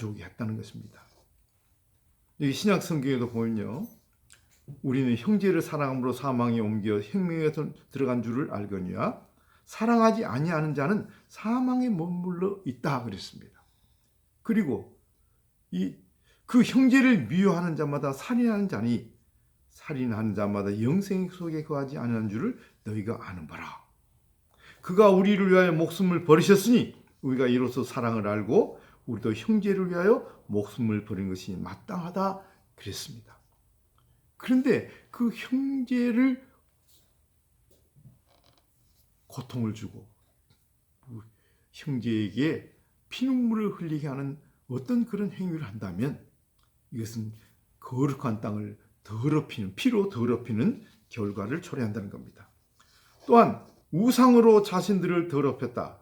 했다는 것입니다. 여기 신약 성경에도 보면요, 우리는 형제를 사랑함으로 사망에 옮겨 생명에 들어간 줄을 알거니와 사랑하지 아니하는 자는 사망에 머물러 있다 그랬습니다. 그리고 그 형제를 미워하는 자마다 살인하는 자니 살인하는 자마다 영생 속에 거하지 아니하는 줄을 너희가 아는 바라. 그가 우리를 위하여 목숨을 버리셨으니 우리가 이로써 사랑을 알고 우리도 형제를 위하여 목숨을 버린 것이 마땅하다 그랬습니다. 그런데 그 형제를 고통을 주고 형제에게 피눈물을 흘리게 하는 어떤 그런 행위를 한다면 이것은 거룩한 땅을 더럽히는, 피로 더럽히는 결과를 초래한다는 겁니다. 또한 우상으로 자신들을 더럽혔다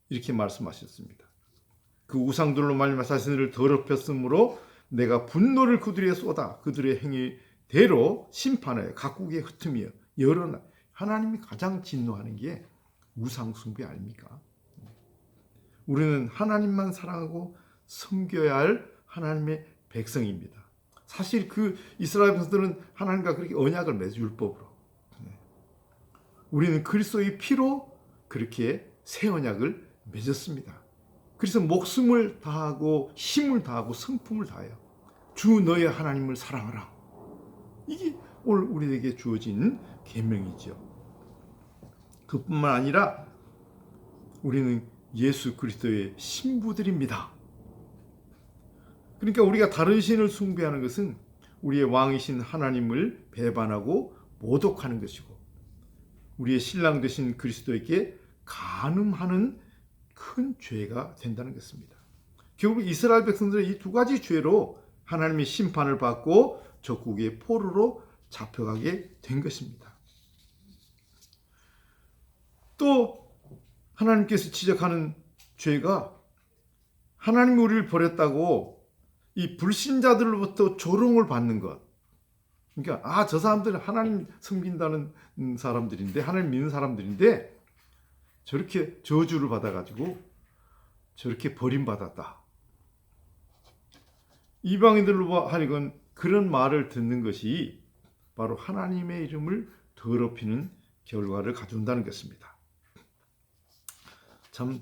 이렇게 말씀하셨습니다. 그 우상들로 말미암아 자신들을 더럽혔으므로 내가 분노를 그들에게 쏟아 그들의 행위대로 심판하여 각국에 흩으며 여러 하나님이 가장 진노하는 게 우상 숭배 아닙니까? 우리는 하나님만 사랑하고 섬겨야 할 하나님의 백성입니다. 사실 그 이스라엘 백성들은 하나님과 그렇게 언약을 맺어 율법으로. 우리는 그리스도의 피로 그렇게 새 언약을 맺었습니다. 그래서 목숨을 다하고 힘을 다하고 성품을 다하여 주 너의 하나님을 사랑하라. 이게 오늘 우리에게 주어진 계명이죠. 그뿐만 아니라 우리는 예수 그리스도의 신부들입니다. 그러니까 우리가 다른 신을 숭배하는 것은 우리의 왕이신 하나님을 배반하고 모독하는 것이고 우리의 신랑 되신 그리스도에게 간음하는 큰 죄가 된다는 것입니다. 결국 이스라엘 백성들은 이 두 가지 죄로 하나님의 심판을 받고 적국의 포로로 잡혀가게 된 것입니다. 또 하나님께서 지적하는 죄가 하나님이 우리를 버렸다고 이 불신자들로부터 조롱을 받는 것. 그러니까 저 사람들은 하나님 섬긴다는 사람들인데 하나님 믿는 사람들인데 저렇게 저주를 받아가지고 저렇게 버림받았다. 이방인들로 하여금 그런 말을 듣는 것이 바로 하나님의 이름을 더럽히는 결과를 가져온다는 것입니다. 참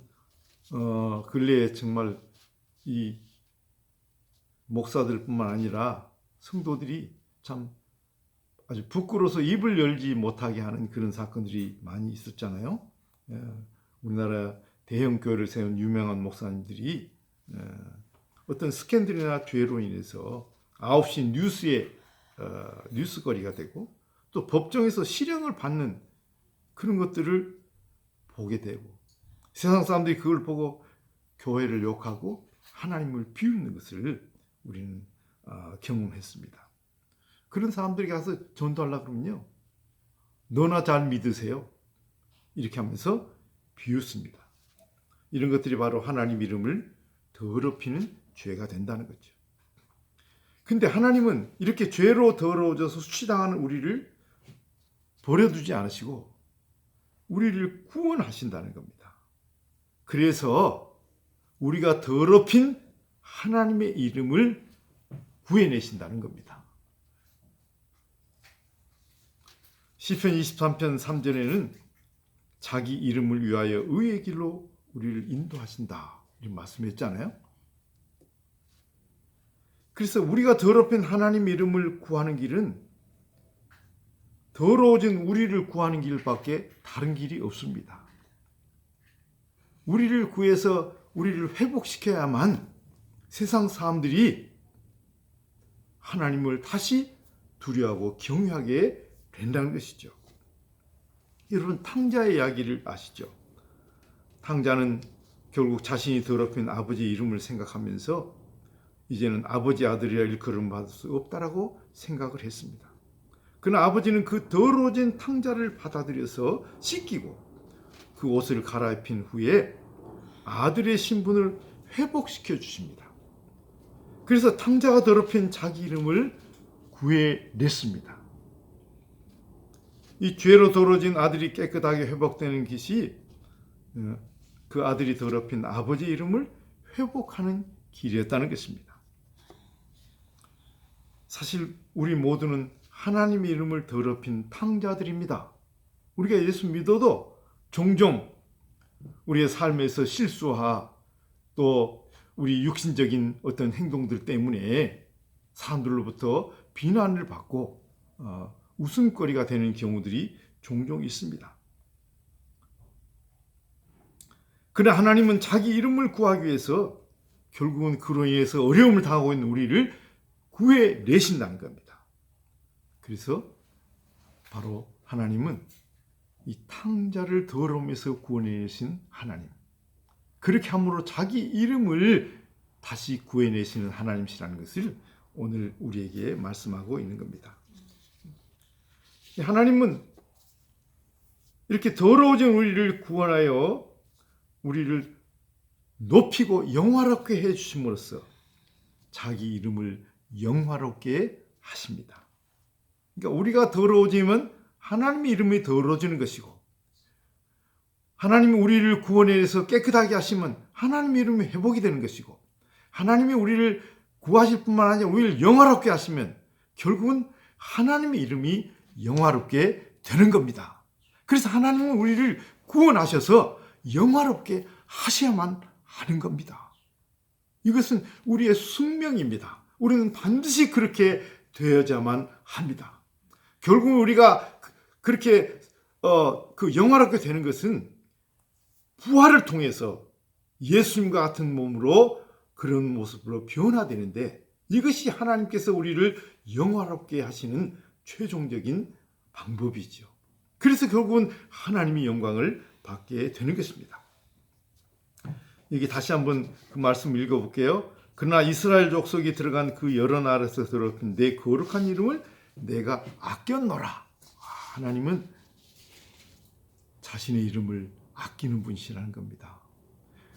근래에 정말 이 목사들뿐만 아니라 성도들이 참 아주 부끄러워서 입을 열지 못하게 하는 그런 사건들이 많이 있었잖아요. 우리나라 대형 교회를 세운 유명한 목사님들이 어떤 스캔들이나 죄로 인해서 9시 뉴스에 뉴스거리가 되고 또 법정에서 실형을 받는 그런 것들을 보게 되고 세상 사람들이 그걸 보고 교회를 욕하고 하나님을 비웃는 것을 우리는 경험했습니다. 그런 사람들이 가서 전도하려고 그러면요, 너나 잘 믿으세요 이렇게 하면서 비웃습니다. 이런 것들이 바로 하나님 이름을 더럽히는 죄가 된다는 거죠. 근데 하나님은 이렇게 죄로 더러워져서 수치당하는 우리를 버려두지 않으시고 우리를 구원하신다는 겁니다. 그래서 우리가 더럽힌 하나님의 이름을 구해내신다는 겁니다. 시편 23편 3절에는 자기 이름을 위하여 의의 길로 우리를 인도하신다 이런 말씀했잖아요. 그래서 우리가 더럽힌 하나님 이름을 구하는 길은 더러워진 우리를 구하는 길밖에 다른 길이 없습니다. 우리를 구해서 우리를 회복시켜야만 세상 사람들이 하나님을 다시 두려워하고 경외하게 된다는 것이죠. 여러분 탕자의 이야기를 아시죠? 탕자는 결국 자신이 더럽힌 아버지 이름을 생각하면서 이제는 아버지 아들이라 일컬음 받을 수 없다라고 생각을 했습니다. 그러나 아버지는 그 더러워진 탕자를 받아들여서 씻기고 그 옷을 갈아입힌 후에 아들의 신분을 회복시켜 주십니다. 그래서 탕자가 더럽힌 자기 이름을 구해냈습니다. 이 죄로 더러워진 아들이 깨끗하게 회복되는 것이 그 아들이 더럽힌 아버지 이름을 회복하는 길이었다는 것입니다. 사실 우리 모두는 하나님의 이름을 더럽힌 탕자들입니다. 우리가 예수 믿어도 종종 우리의 삶에서 실수와 또 우리 육신적인 어떤 행동들 때문에 사람들로부터 비난을 받고 웃음거리가 되는 경우들이 종종 있습니다. 그러나 하나님은 자기 이름을 구하기 위해서 결국은 그로 인해서 어려움을 당하고 있는 우리를 구해내신다는 겁니다. 그래서 바로 하나님은 이 탕자를 더러움에서 구원해내신 하나님, 그렇게 함으로 자기 이름을 다시 구해내시는 하나님이시라는 것을 오늘 우리에게 말씀하고 있는 겁니다. 하나님은 이렇게 더러워진 우리를 구원하여 우리를 높이고 영화롭게 해주심으로써 자기 이름을 영화롭게 하십니다. 그러니까 우리가 더러워지면 하나님의 이름이 더러워지는 것이고, 하나님이 우리를 구원해서 깨끗하게 하시면 하나님의 이름이 회복이 되는 것이고, 하나님이 우리를 구하실 뿐만 아니라 우리를 영화롭게 하시면 결국은 하나님의 이름이 영화롭게 되는 겁니다. 그래서 하나님은 우리를 구원하셔서 영화롭게 하셔야만 하는 겁니다. 이것은 우리의 숙명입니다. 우리는 반드시 그렇게 되어야만 합니다. 결국 우리가 그렇게 영화롭게 되는 것은 부활을 통해서 예수님과 같은 몸으로 그런 모습으로 변화되는데, 이것이 하나님께서 우리를 영화롭게 하시는 최종적인 방법이죠. 그래서 결국은 하나님의 영광을 받게 되는 것입니다. 여기 다시 한번 그 말씀 읽어볼게요. 그러나 이스라엘 족속이 들어간 그 여러 나라에서 더럽힌 내 거룩한 이름을 내가 아꼈노라. 하나님은 자신의 이름을 아끼는 분이시라는 겁니다.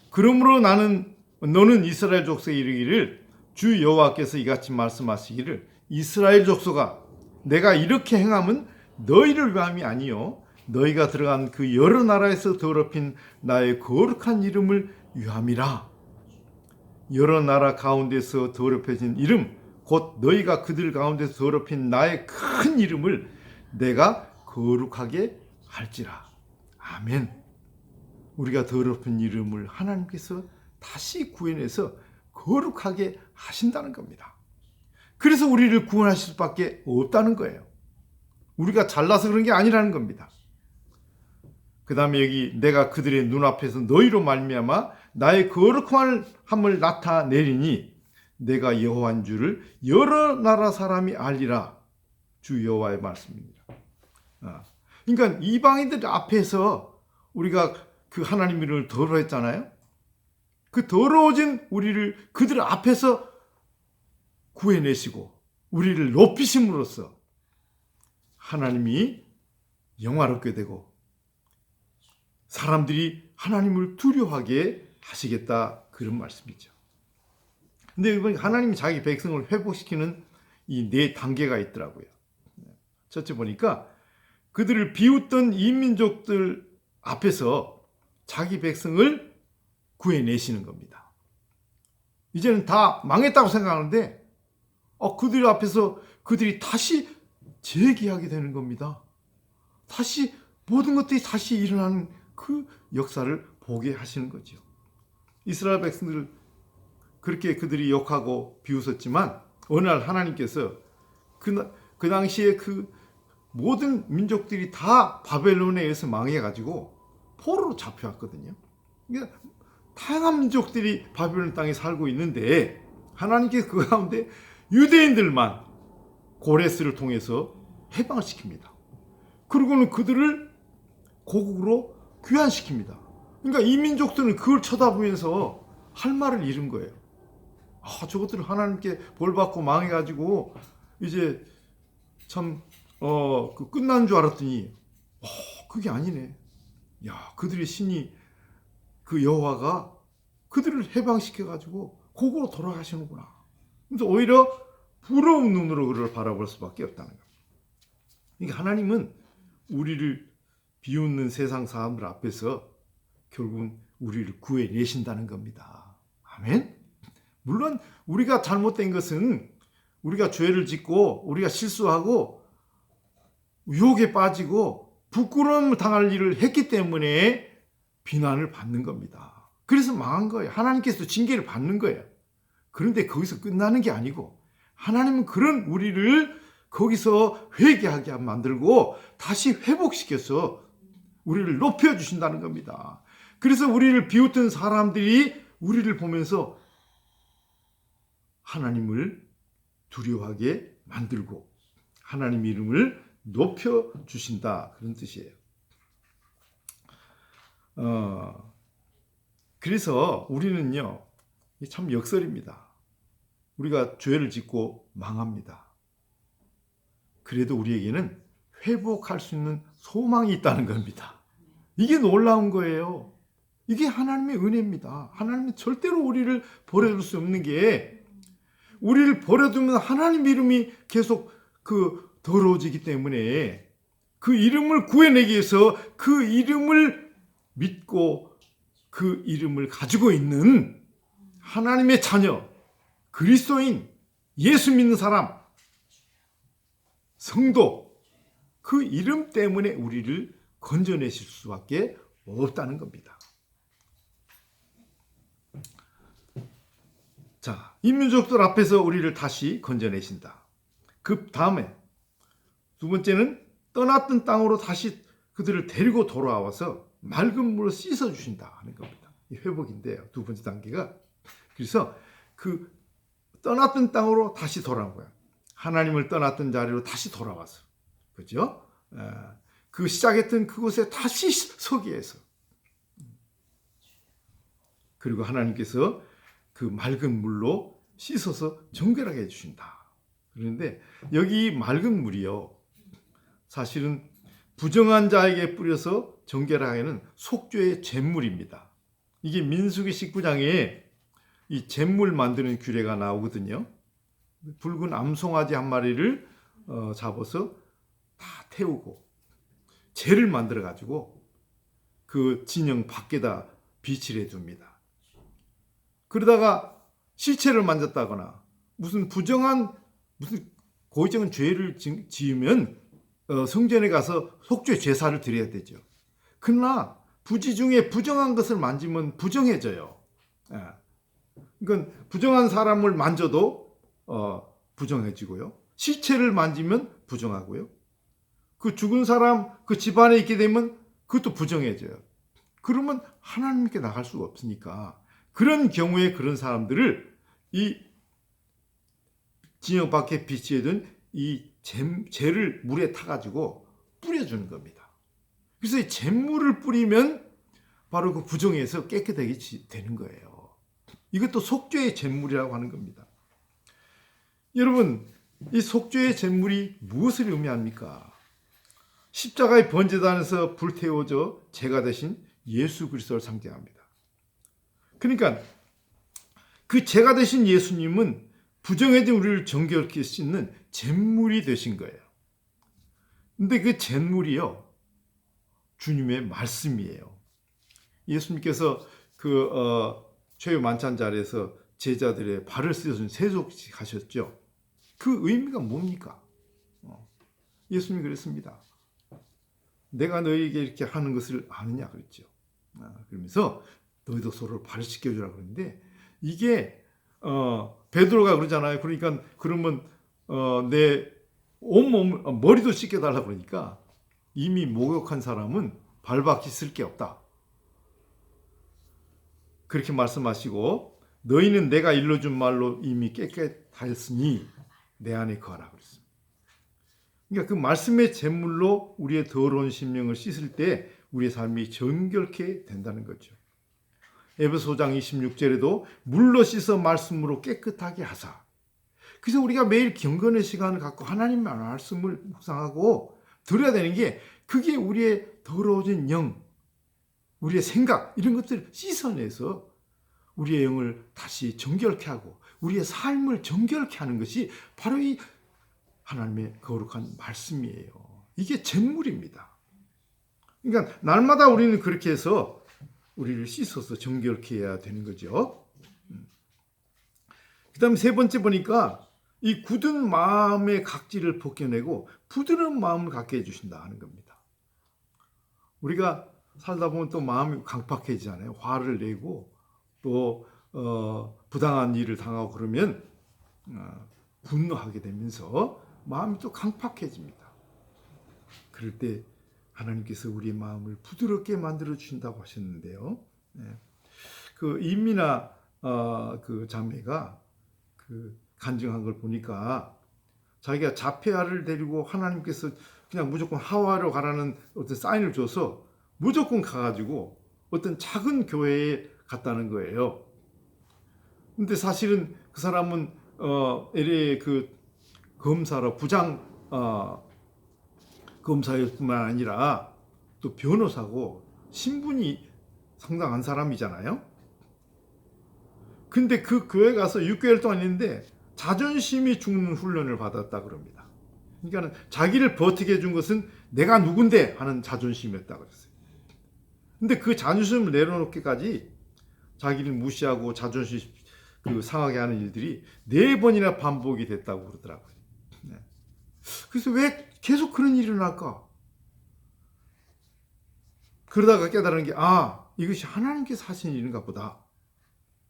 그러므로 너는 이스라엘 족속에 이르기를 주 여호와께서 이같이 말씀하시기를 이스라엘 족속아 내가 이렇게 행함은 너희를 위함이 아니요 너희가 들어간 그 여러 나라에서 더럽힌 나의 거룩한 이름을 위함이라. 여러 나라 가운데서 더럽혀진 이름 곧 너희가 그들 가운데서 더럽힌 나의 큰 이름을 내가 거룩하게 할지라. 아멘. 우리가 더럽힌 이름을 하나님께서 다시 구해내서 거룩하게 하신다는 겁니다. 그래서 우리를 구원하실 수밖에 없다는 거예요. 우리가 잘나서 그런 게 아니라는 겁니다. 그 다음에 여기 내가 그들의 눈앞에서 너희로 말미암아 나의 거룩함을 나타내리니 내가 여호와인 줄을 여러 나라 사람이 알리라. 주 여호와의 말씀입니다. 그러니까 이방인들 앞에서 우리가 그 하나님 이름을 더러워했잖아요. 그 더러워진 우리를 그들 앞에서 구해내시고 우리를 높이심으로써 하나님이 영화롭게 되고 사람들이 하나님을 두려워하게 하시겠다, 그런 말씀이죠. 근데 이번 하나님이 자기 백성을 회복시키는 이 네 단계가 있더라고요. 첫째 보니까 그들을 비웃던 이민족들 앞에서 자기 백성을 구해내시는 겁니다. 이제는 다 망했다고 생각하는데 그들 앞에서 그들이 다시 재기하게 되는 겁니다. 다시 모든 것들이 다시 일어나는 그 역사를 보게 하시는 거죠. 이스라엘 백성들을 그렇게 그들이 욕하고 비웃었지만 어느 날 하나님께서 그 당시에 그 모든 민족들이 다 바벨론에 의해서 망해가지고 포로로 잡혀왔거든요. 그러니까 다양한 민족들이 바벨론 땅에 살고 있는데 하나님께서 그 가운데 유대인들만 고레스를 통해서 해방을 시킵니다. 그리고는 그들을 고국으로 귀환시킵니다. 그러니까 이 민족들은 그걸 쳐다보면서 할 말을 잃은 거예요. 저것들 하나님께 벌받고 망해가지고 이제 참 끝난 줄 알았더니 그게 아니네. 그들의 신이 그 여호와가 그들을 해방시켜가지고 고국으로 돌아가시는구나. 그래서 오히려 부러운 눈으로 그를 바라볼 수밖에 없다는 거예요. 그러니까 하나님은 우리를 비웃는 세상 사람들 앞에서 결국은 우리를 구해내신다는 겁니다. 아멘. 물론 우리가 잘못된 것은 우리가 죄를 짓고 우리가 실수하고 유혹에 빠지고 부끄러움을 당할 일을 했기 때문에 비난을 받는 겁니다. 그래서 망한 거예요. 하나님께서 징계를 받는 거예요. 그런데 거기서 끝나는 게 아니고 하나님은 그런 우리를 거기서 회개하게 만들고 다시 회복시켜서 우리를 높여주신다는 겁니다. 그래서 우리를 비웃던 사람들이 우리를 보면서 하나님을 두려워하게 만들고 하나님 이름을 높여주신다, 그런 뜻이에요. 그래서 우리는요, 참 역설입니다. 우리가 죄를 짓고 망합니다. 그래도 우리에게는 회복할 수 있는 소망이 있다는 겁니다. 이게 놀라운 거예요. 이게 하나님의 은혜입니다. 하나님은 절대로 우리를 버려둘 수 없는 게, 우리를 버려두면 하나님 이름이 계속 더러워지기 때문에 그 이름을 구해내기 위해서 그 이름을 믿고 그 이름을 가지고 있는 하나님의 자녀, 그리스도인, 예수 믿는 사람, 성도, 그 이름 때문에 우리를 건져내실 수밖에 없다는 겁니다. 자, 인민족들 앞에서 우리를 다시 건져내신다. 그 다음에 두 번째는 떠났던 땅으로 다시 그들을 데리고 돌아와서 맑은 물로 씻어주신다 하는 겁니다. 이 회복인데요, 두 번째 단계가. 그래서 그 떠났던 땅으로 다시 돌아온 거야. 하나님을 떠났던 자리로 다시 돌아와서, 그죠? 그 시작했던 그곳에 다시 서게 해서, 그리고 하나님께서 그 맑은 물로 씻어서 정결하게 해주신다. 그런데 여기 맑은 물이요, 사실은 부정한 자에게 뿌려서 정결하게는 속죄의 잿물입니다. 이게 민수기 19장에 이 잿물 만드는 규례가 나오거든요. 붉은 암송아지 한 마리를 잡아서 다 태우고 재를 만들어 가지고 그 진영 밖에다 비치를 해둡니다. 그러다가 시체를 만졌다거나 무슨 고의적인 죄를 지으면 성전에 가서 속죄 제사를 드려야 되죠. 그러나 부지 중에 부정한 것을 만지면 부정해져요. 그러니까 부정한 사람을 만져도 부정해지고요. 시체를 만지면 부정하고요. 그 죽은 사람 그 집안에 있게 되면 그것도 부정해져요. 그러면 하나님께 나갈 수가 없으니까 그런 경우에 그런 사람들을 이 진영 밖에 비치해둔 이 재를 물에 타가지고 뿌려주는 겁니다. 그래서 이 잿물을 뿌리면 바로 그 부정에서 깨끗하게 되는 거예요. 이것도 속죄의 잿물이라고 하는 겁니다. 여러분, 이 속죄의 잿물이 무엇을 의미합니까? 십자가의 번제단에서 불태워져 제가 되신 예수 그리스도를 상징합니다. 그러니까 그 제가 되신 예수님은 부정해진 우리를 정결케 씻는 잿물이 되신 거예요. 근데 그 잿물이요, 주님의 말씀이에요. 예수님께서 최후 만찬 자리에서 제자들의 발을 씻어준 세속식 하셨죠. 그 의미가 뭡니까? 예수님이 그랬습니다. 내가 너희에게 이렇게 하는 것을 아느냐 그랬죠. 그러면서 너희도 서로 발을 씻겨주라 그러는데, 이게 베드로가 그러잖아요. 그러니까 그러면 내 온몸 머리도 씻겨달라 그러니까 이미 목욕한 사람은 발밖에 쓸 게 없다. 그렇게 말씀하시고 너희는 내가 일러준 말로 이미 깨끗하였으니 내 안에 거하라 그랬습니다. 그러니까 그 말씀의 잿물로 우리의 더러운 심령을 씻을 때 우리의 삶이 정결케 된다는 거죠. 에베소장 26절에도 물로 씻어 말씀으로 깨끗하게 하사. 그래서 우리가 매일 경건의 시간을 갖고 하나님의 말씀을 묵상하고 들어야 되는 게, 그게 우리의 더러워진 영, 우리의 생각, 이런 것들을 씻어내서 우리의 영을 다시 정결케 하고 우리의 삶을 정결케 하는 것이 바로 이 하나님의 거룩한 말씀이에요. 이게 잿물입니다. 그러니까 날마다 우리는 그렇게 해서 우리를 씻어서 정결케 해야 되는 거죠. 그다음에 세 번째 보니까 이 굳은 마음의 각질을 벗겨내고 부드러운 마음을 갖게 해주신다 하는 겁니다. 우리가 살다 보면 또 마음이 강팍해지잖아요. 화를 내고 또 부당한 일을 당하고 그러면 분노하게 되면서 마음이 또 강팍해집니다. 그럴 때 하나님께서 우리의 마음을 부드럽게 만들어 주신다고 하셨는데요. 그 임미나 그 자매가 그 간증한 걸 보니까 자기가 자폐아를 데리고 하나님께서 그냥 무조건 하와로 가라는 어떤 사인을 줘서 무조건 가가지고 어떤 작은 교회에 갔다는 거예요. 근데 사실은 그 사람은 LA 그 검사로 부장 검사일 뿐만 아니라 또 변호사고 신분이 상당한 사람이잖아요. 근데 그 교회 가서 6개월 동안 있는데 자존심이 죽는 훈련을 받았다 그럽니다. 그러니까 자기를 버티게 해준 것은 내가 누군데 하는 자존심이었다 그랬어요. 근데 그 자존심을 내려놓기까지 자기를 무시하고 자존심 상하게 하는 일들이 4번이나 반복이 됐다고 그러더라고요. 그래서 왜 계속 그런 일이 일어날까? 그러다가 깨달은 게 이것이 하나님께서 하신 일인가 보다.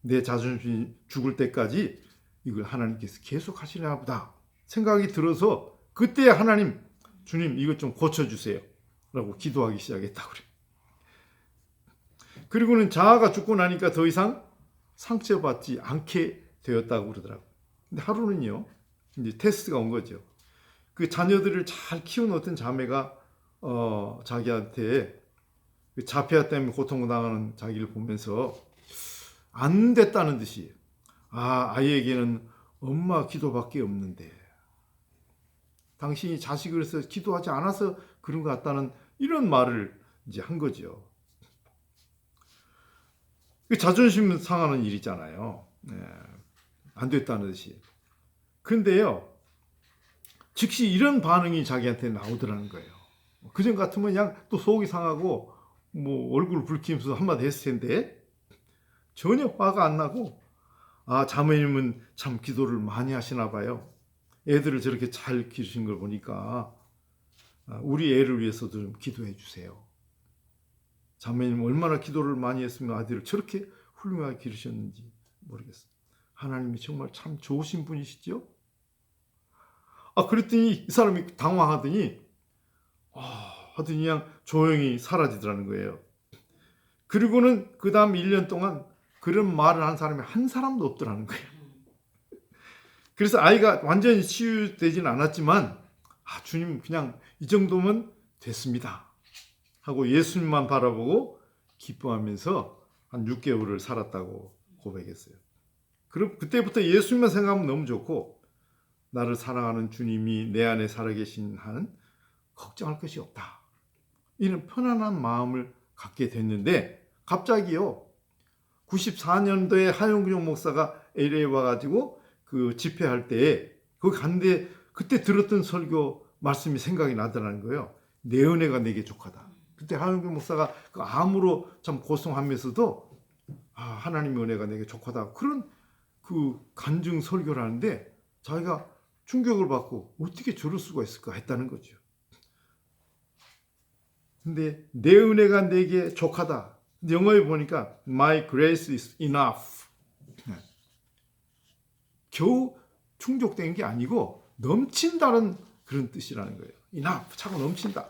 내 자존심이 죽을 때까지 이걸 하나님께서 계속 하시나 보다 생각이 들어서 그때 하나님, 주님 이것 좀 고쳐주세요 라고 기도하기 시작했다고 그래요. 그리고는 자아가 죽고 나니까 더 이상 상처받지 않게 되었다고 그러더라고요. 근데 하루는요, 이제 테스트가 온 거죠. 그 자녀들을 잘 키운 어떤 자매가 자기한테 그 자폐아 때문에 고통당하는 자기를 보면서 안 됐다는 듯이 아이에게는 엄마 기도밖에 없는데 당신이 자식을 해서 기도하지 않아서 그런 것 같다는 이런 말을 이제 한 거죠. 자존심 상하는 일이잖아요. 안 됐다는 듯이. 근데요, 즉시 이런 반응이 자기한테 나오더라는 거예요. 그전 같으면 그냥 또 속이 상하고 뭐 얼굴 붉히면서 한마디 했을 텐데 전혀 화가 안 나고 자매님은 참 기도를 많이 하시나 봐요. 애들을 저렇게 잘 기르신 걸 보니까 우리 애를 위해서도 좀 기도해 주세요. 자매님 얼마나 기도를 많이 했으면 아들을 저렇게 훌륭하게 기르셨는지 모르겠어요. 하나님이 정말 참 좋으신 분이시죠? 그랬더니 이 사람이 당황하더니 하더니 그냥 조용히 사라지더라는 거예요. 그리고는 그 다음 1년 동안 그런 말을 한 사람이 한 사람도 없더라는 거예요. 그래서 아이가 완전히 치유되지는 않았지만 주님 그냥 이 정도면 됐습니다 하고 예수님만 바라보고 기뻐하면서 한 6개월을 살았다고 고백했어요. 그럼 그때부터 예수님만 생각하면 너무 좋고 나를 사랑하는 주님이 내 안에 살아계신 한은 걱정할 것이 없다. 이런 편안한 마음을 갖게 됐는데 갑자기요 94년도에 하용균 목사가 LA 와가지고 그 집회할 때 거기 갔는데 그때 들었던 설교 말씀이 생각이 나더라는 거예요. 내 은혜가 내게 족하다. 그때 하용균 목사가 그 암으로 참 고통하면서도 하나님의 은혜가 내게 족하다 그런 그 간증 설교를 하는데 자기가 충격을 받고 어떻게 저럴 수가 있을까 했다는 거죠. 근데 내 은혜가 내게 족하다. 영어에 보니까 My grace is enough. 겨우 충족된 게 아니고 넘친다는 그런 뜻이라는 거예요. enough, 차고 넘친다.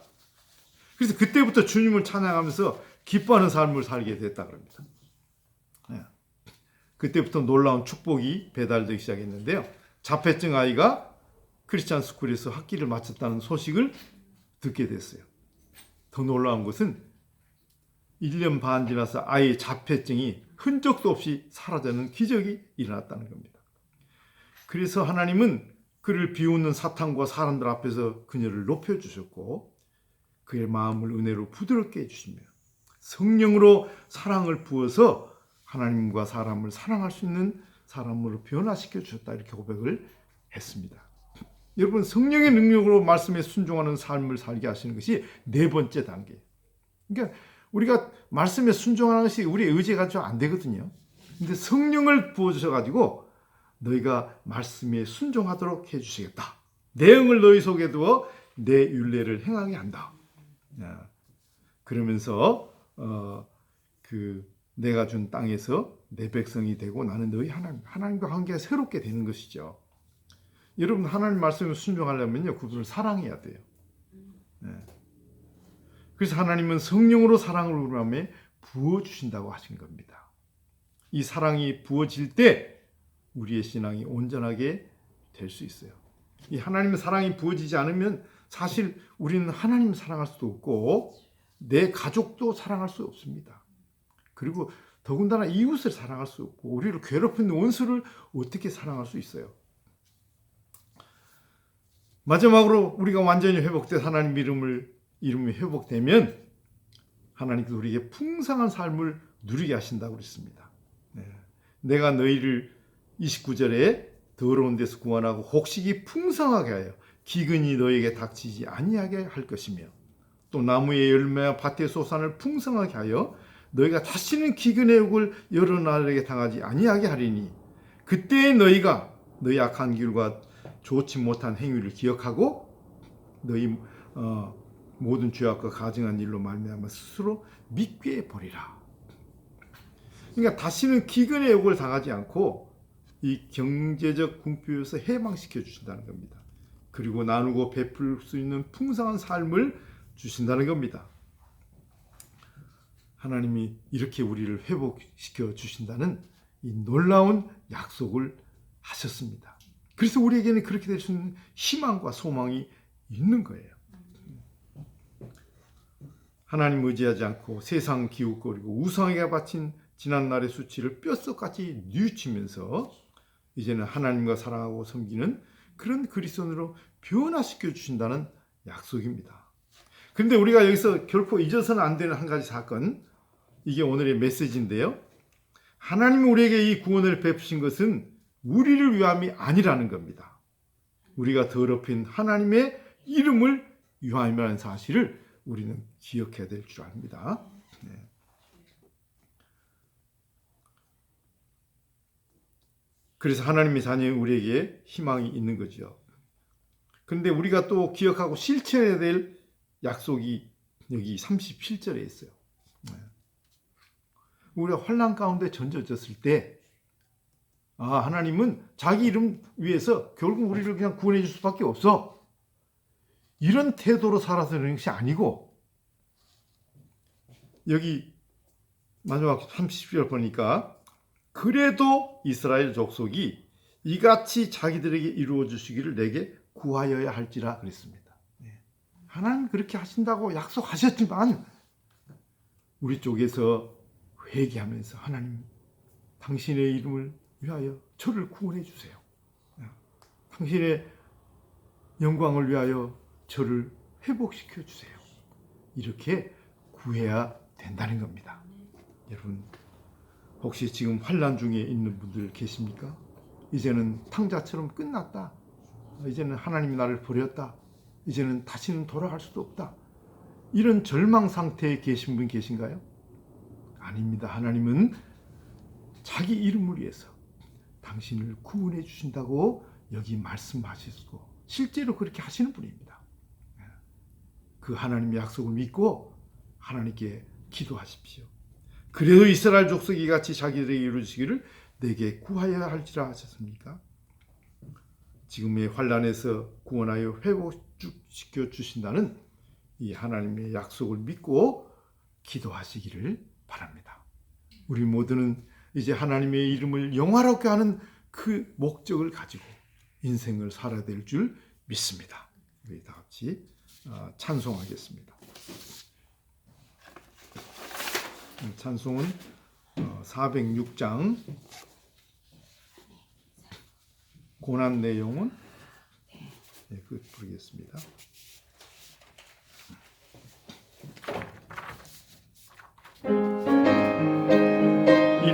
그래서 그때부터 주님을 찬양하면서 기뻐하는 삶을 살게 됐다 그럽니다. 그때부터 놀라운 축복이 배달되기 시작했는데요. 자폐증 아이가 크리스찬 스쿨에서 학기를 마쳤다는 소식을 듣게 됐어요. 더 놀라운 것은 1년 반 지나서 아이의 자폐증이 흔적도 없이 사라지는 기적이 일어났다는 겁니다. 그래서 하나님은 그를 비웃는 사탄과 사람들 앞에서 그녀를 높여주셨고 그의 마음을 은혜로 부드럽게 해주시며 성령으로 사랑을 부어서 하나님과 사람을 사랑할 수 있는 사람으로 변화시켜 주셨다 이렇게 고백을 했습니다. 여러분 성령의 능력으로 말씀에 순종하는 삶을 살게 하시는 것이 4번째 단계. 그러니까 우리가 말씀에 순종하는 것이 우리의 의지가 좀 안 되거든요. 근데 성령을 부어주셔가지고 너희가 말씀에 순종하도록 해주시겠다. 내 영을 너희 속에 두어 내 율례를 행하게 한다. 그러면서 내가 준 땅에서 내 백성이 되고 나는 너희 하나님과 관계가 새롭게 되는 것이죠. 여러분, 하나님 말씀에 순종하려면요, 그분을 사랑해야 돼요. 그래서 하나님은 성령으로 사랑을 우리 마음에 부어주신다고 하신 겁니다. 이 사랑이 부어질 때 우리의 신앙이 온전하게 될 수 있어요. 이 하나님의 사랑이 부어지지 않으면 사실 우리는 하나님을 사랑할 수도 없고 내 가족도 사랑할 수 없습니다. 그리고 더군다나 이웃을 사랑할 수 없고 우리를 괴롭히는 원수를 어떻게 사랑할 수 있어요? 마지막으로 우리가 완전히 회복돼 하나님 이름이 회복되면 하나님께서 우리에게 풍성한 삶을 누리게 하신다고 그랬습니다. 내가 너희를 29절에 더러운 데서 구원하고 곡식이 풍성하게 하여 기근이 너희에게 닥치지 아니하게 할 것이며 또 나무의 열매와 밭의 소산을 풍성하게 하여 너희가 다시는 기근의 욕을 여러 날에게 당하지 아니하게 하리니 그때 너희가 너희 악한 길과 좋지 못한 행위를 기억하고 너희 모든 죄악과 가증한 일로 말미암아 스스로 믿게 버리라. 그러니까 다시는 기근의 욕을 당하지 않고 이 경제적 궁핍에서 해방시켜 주신다는 겁니다. 그리고 나누고 베풀 수 있는 풍성한 삶을 주신다는 겁니다. 하나님이 이렇게 우리를 회복시켜 주신다는 이 놀라운 약속을 하셨습니다. 그래서 우리에게는 그렇게 될 수 있는 희망과 소망이 있는 거예요. 하나님 의지하지 않고 세상 기웃거리고 우상에게 바친 지난날의 수치를 뼛속까지 뉘우치면서 이제는 하나님과 사랑하고 섬기는 그런 그리스도인으로 변화시켜 주신다는 약속입니다. 그런데 우리가 여기서 결코 잊어서는 안 되는 한 가지 사건, 이게 오늘의 메시지인데요. 하나님이 우리에게 이 구원을 베푸신 것은 우리를 위함이 아니라는 겁니다. 우리가 더럽힌 하나님의 이름을 위함이라는 사실을 우리는 기억해야 될 줄 압니다. 그래서 하나님의 자녀인 우리에게 희망이 있는 거죠. 그런데 우리가 또 기억하고 실천해야 될 약속이 여기 37절에 있어요. 우리가 환난 가운데 던져졌을 때 하나님은 자기 이름 위해서 결국 우리를 그냥 구원해 줄 수밖에 없어. 이런 태도로 살아서 그런 것이 아니고 여기 마지막 30절 보니까 그래도 이스라엘 족속이 이같이 자기들에게 이루어 주시기를 내게 구하여야 할지라 그랬습니다. 하나님 그렇게 하신다고 약속하셨지만 우리 쪽에서 회개하면서 하나님 당신의 이름을 위하여 저를 구원해 주세요. 당신의 영광을 위하여 저를 회복시켜 주세요. 이렇게 구해야 된다는 겁니다. 여러분 혹시 지금 환난 중에 있는 분들 계십니까? 이제는 탕자처럼 끝났다. 이제는 하나님이 나를 버렸다. 이제는 다시는 돌아갈 수도 없다. 이런 절망 상태에 계신 분 계신가요? 아닙니다. 하나님은 자기 이름을 위해서 당신을 구원해 주신다고 여기 말씀하시고 실제로 그렇게 하시는 분입니다. 그 하나님의 약속을 믿고 하나님께 기도하십시오. 그래도 이스라엘 족속이 같이 자기들에게 이루시기를 내게 구하여야 할지라 하셨습니까? 지금의 환난에서 구원하여 회복시켜 주신다는 이 하나님의 약속을 믿고 기도하시기를 바랍니다. 우리 모두는 이제 하나님의 이름을 영화롭게 하는 그 목적을 가지고 인생을 살아야 될 줄 믿습니다. 우리 다 같이 찬송하겠습니다. 찬송은 406장 고난 내용은 부르겠습니다.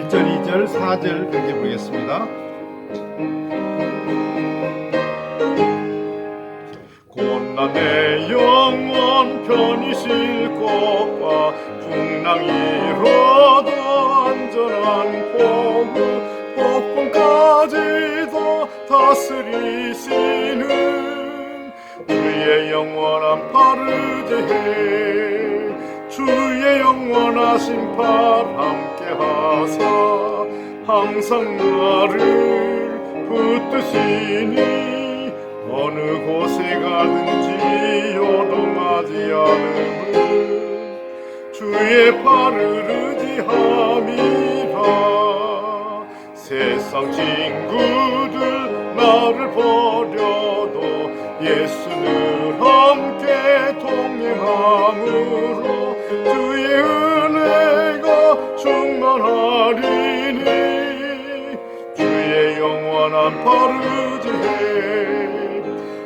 1절, 2절, 4절 그렇게 부르겠습니다. 고난의 영원 편히 쉴 것과 풍랑이 이뤄도 안전한 복음까지도 다스리시는 주의 영원한 팔을 제해 주의 영원한 심판 함께 하사 항상 나를 붙드시니 어느 곳에 가든지 요동하지 않음은 주의 팔을 의지함이라. 세상 친구들 나를 버려도 예수는 함께 동행함으로 주의 은혜가 충만하리니 주의 영원한 팔을 지해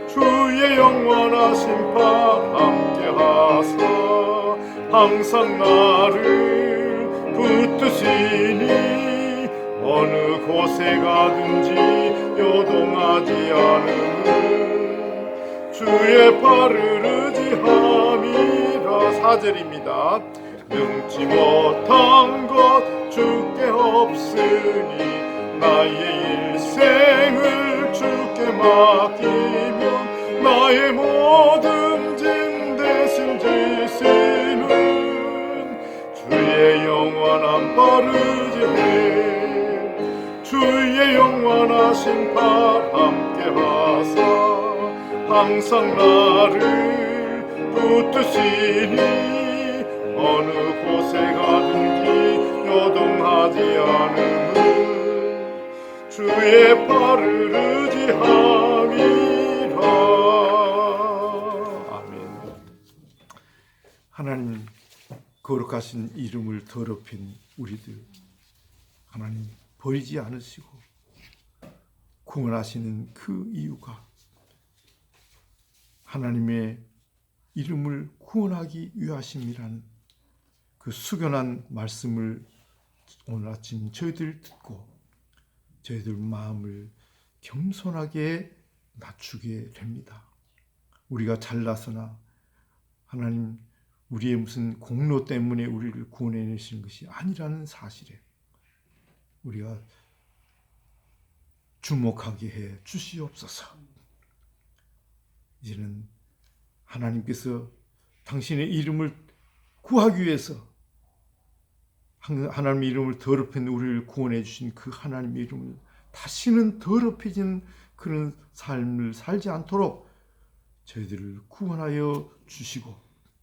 주의 영원한 심판 함께 하사 항상 나를 붙드시니 어느 곳에 가든지 요동하지 않음은 주의 팔을 의지함이라. 4절입니다. 능치 못한 것 주께 없으니 나의 일생을 주께 맡기면 나의 모든 짐 대신 지시는 주의 영원한 팔을 지해 주의 영원한 심판 함께 하사 항상 나를 붙드시니 어느 곳에 가든지 요동하지 않음은 주의 팔을 의지함이라. 아멘. 하나님 거룩하신 이름을 더럽힌 우리들 하나님 버리지 않으시고 구원하시는 그 이유가 하나님의 이름을 구원하기 위하심이라는 그 숙연한 말씀을 오늘 아침 저희들 듣고 저희들 마음을 겸손하게 낮추게 됩니다. 우리가 잘나서나 하나님 우리의 무슨 공로 때문에 우리를 구원해내시는 것이 아니라는 사실에 우리가 주목하게 해 주시옵소서. 이제는 하나님께서 당신의 이름을 구하기 위해서 하나님의 이름을 더럽힌 우리를 구원해 주신 그 하나님의 이름을 다시는 더럽혀진 그런 삶을 살지 않도록 저희들을 구원하여 주시고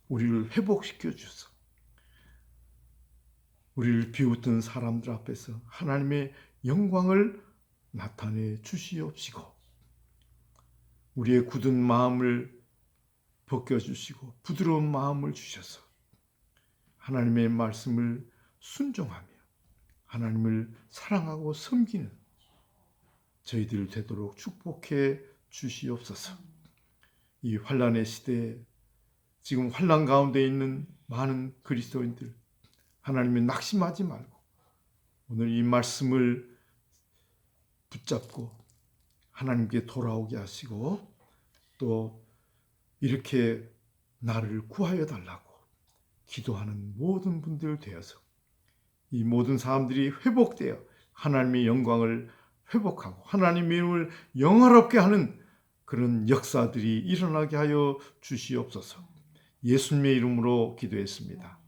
우리를 회복시켜 주소. 우리를 비웃던 사람들 앞에서 하나님의 영광을 나타내 주시옵시고 우리의 굳은 마음을 벗겨주시고 부드러운 마음을 주셔서 하나님의 말씀을 순종하며 하나님을 사랑하고 섬기는 저희들 되도록 축복해 주시옵소서. 이 환난의 시대에 지금 환난 가운데 있는 많은 그리스도인들 하나님의 낙심하지 말고 오늘 이 말씀을 붙잡고 하나님께 돌아오게 하시고 또 이렇게 나를 구하여 달라고 기도하는 모든 분들 되어서 이 모든 사람들이 회복되어 하나님의 영광을 회복하고 하나님의 이름을 영화롭게 하는 그런 역사들이 일어나게 하여 주시옵소서. 예수님의 이름으로 기도했습니다.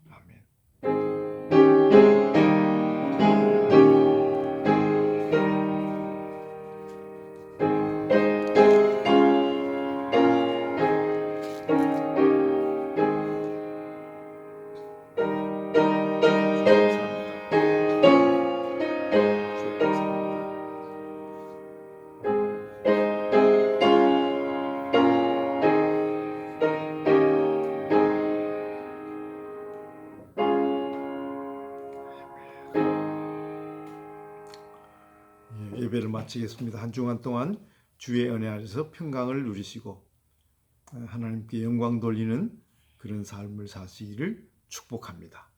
예배를 마치겠습니다. 한 주간 동안 주의 은혜 아래서 평강을 누리시고 하나님께 영광 돌리는 그런 삶을 사시기를 축복합니다.